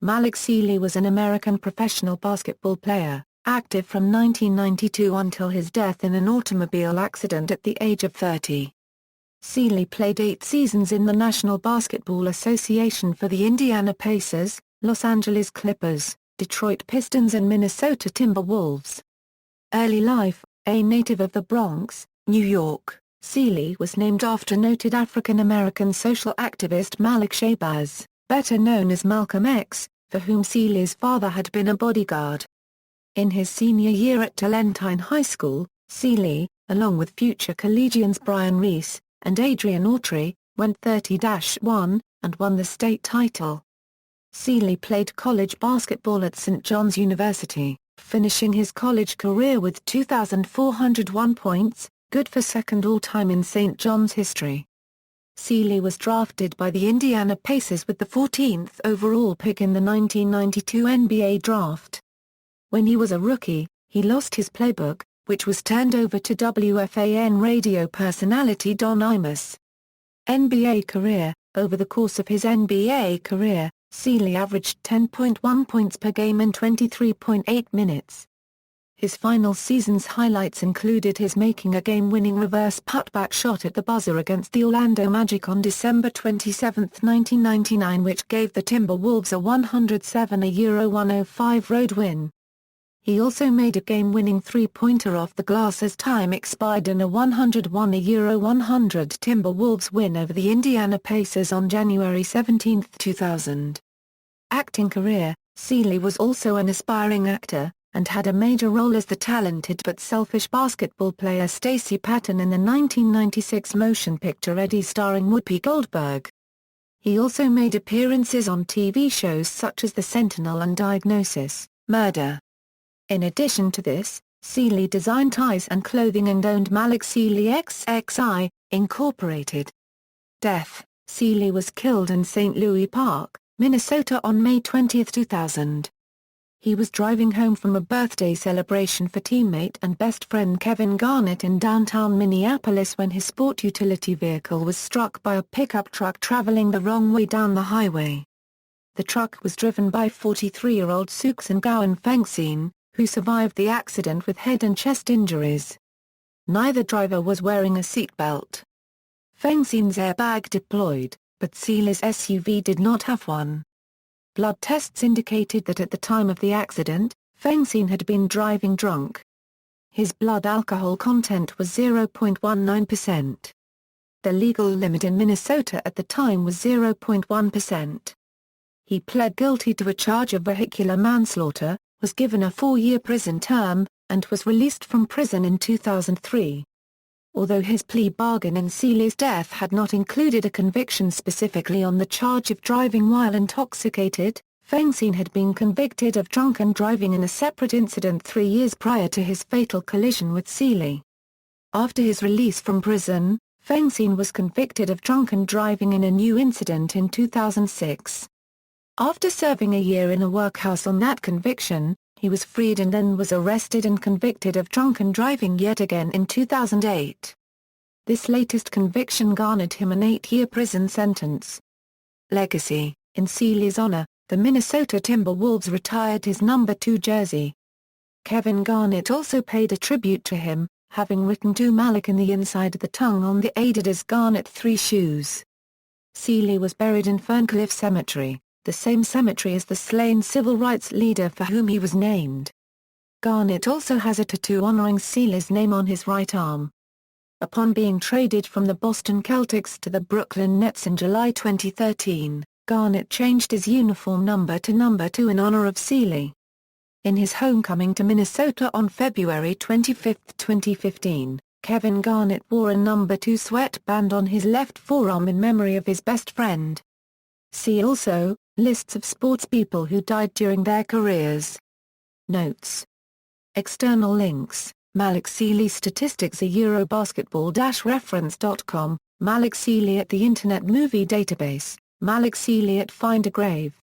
Malik Sealy was an American professional basketball player, active from 1992 until his death in an automobile accident at the age of 30. Sealy played 8 seasons in the National Basketball Association for the Indiana Pacers, Los Angeles Clippers, Detroit Pistons and Minnesota Timberwolves. Early life: a native of the Bronx, New York, Sealy was named after noted African-American social activist Malik Sealy, better known as Malcolm X, for whom Sealy's father had been a bodyguard. In his senior year at Tallentine High School, Sealy, along with future collegians Brian Reese and Adrian Autry, went 30-1, and won the state title. Sealy played college basketball at St. John's University, finishing his college career with 2,401 points, good for second all-time in St. John's history. Sealy was drafted by the Indiana Pacers with the 14th overall pick in the 1992 NBA draft. When he was a rookie, he lost his playbook, which was turned over to WFAN radio personality Don Imus. NBA career: over the course of his NBA career, Sealy averaged 10.1 points per game in 23.8 minutes. His final season's highlights included his making a game-winning reverse putback shot at the buzzer against the Orlando Magic on December 27, 1999, which gave the Timberwolves a 107-105 road win. He also made a game-winning three-pointer off the glass as time expired in a 101-100 Timberwolves win over the Indiana Pacers on January 17, 2000. Acting career: Sealy was also an aspiring actor, and had a major role as the talented but selfish basketball player Stacey Patton in the 1996 motion picture Eddie starring Whoopi Goldberg. He also made appearances on TV shows such as The Sentinel and Diagnosis: Murder. In addition to this, Sealy designed ties and clothing and owned Malik Sealy XXI, Incorporated. Death: Sealy was killed in St. Louis Park, Minnesota on May 20, 2000. He was driving home from a birthday celebration for teammate and best friend Kevin Garnett in downtown Minneapolis when his sport utility vehicle was struck by a pickup truck traveling the wrong way down the highway. The truck was driven by 43-year-old Suxan Gowan Fengsin, who survived the accident with head and chest injuries. Neither driver was wearing a seatbelt. Fengsin's airbag deployed, but Sealy's SUV did not have one. Blood tests indicated that at the time of the accident, Fengsin had been driving drunk. His blood alcohol content was 0.19%. The legal limit in Minnesota at the time was 0.1%. He pled guilty to a charge of vehicular manslaughter, was given a 4-year prison term, and was released from prison in 2003. Although his plea bargain in Sealy's death had not included a conviction specifically on the charge of driving while intoxicated, Fengsin had been convicted of drunken driving in a separate incident 3 years prior to his fatal collision with Sealy. After his release from prison, Fengsin was convicted of drunken driving in a new incident in 2006. After serving a year in a workhouse on that conviction, he was freed and then was arrested and convicted of drunken driving yet again in 2008. This latest conviction garnered him an 8-year prison sentence. Legacy: in Sealy's honor, the Minnesota Timberwolves retired his number 2 jersey. Kevin Garnett also paid a tribute to him, having written to Malik in the inside of the tongue on the Adidas Garnett 3 shoes. Sealy was buried in Ferncliff Cemetery, the same cemetery as the slain civil rights leader for whom he was named. Garnett also has a tattoo honoring Sealy's name on his right arm. Upon being traded from the Boston Celtics to the Brooklyn Nets in July 2013, Garnett changed his uniform number to number 2 in honor of Sealy. In his homecoming to Minnesota on February 25, 2015, Kevin Garnett wore a number 2 sweatband on his left forearm in memory of his best friend. See also, lists of sportspeople who died during their careers. Notes. External links: Malik Sealy statistics, a Eurobasketball-reference.com, Malik Sealy at the Internet Movie Database, Malik Sealy at Find a Grave.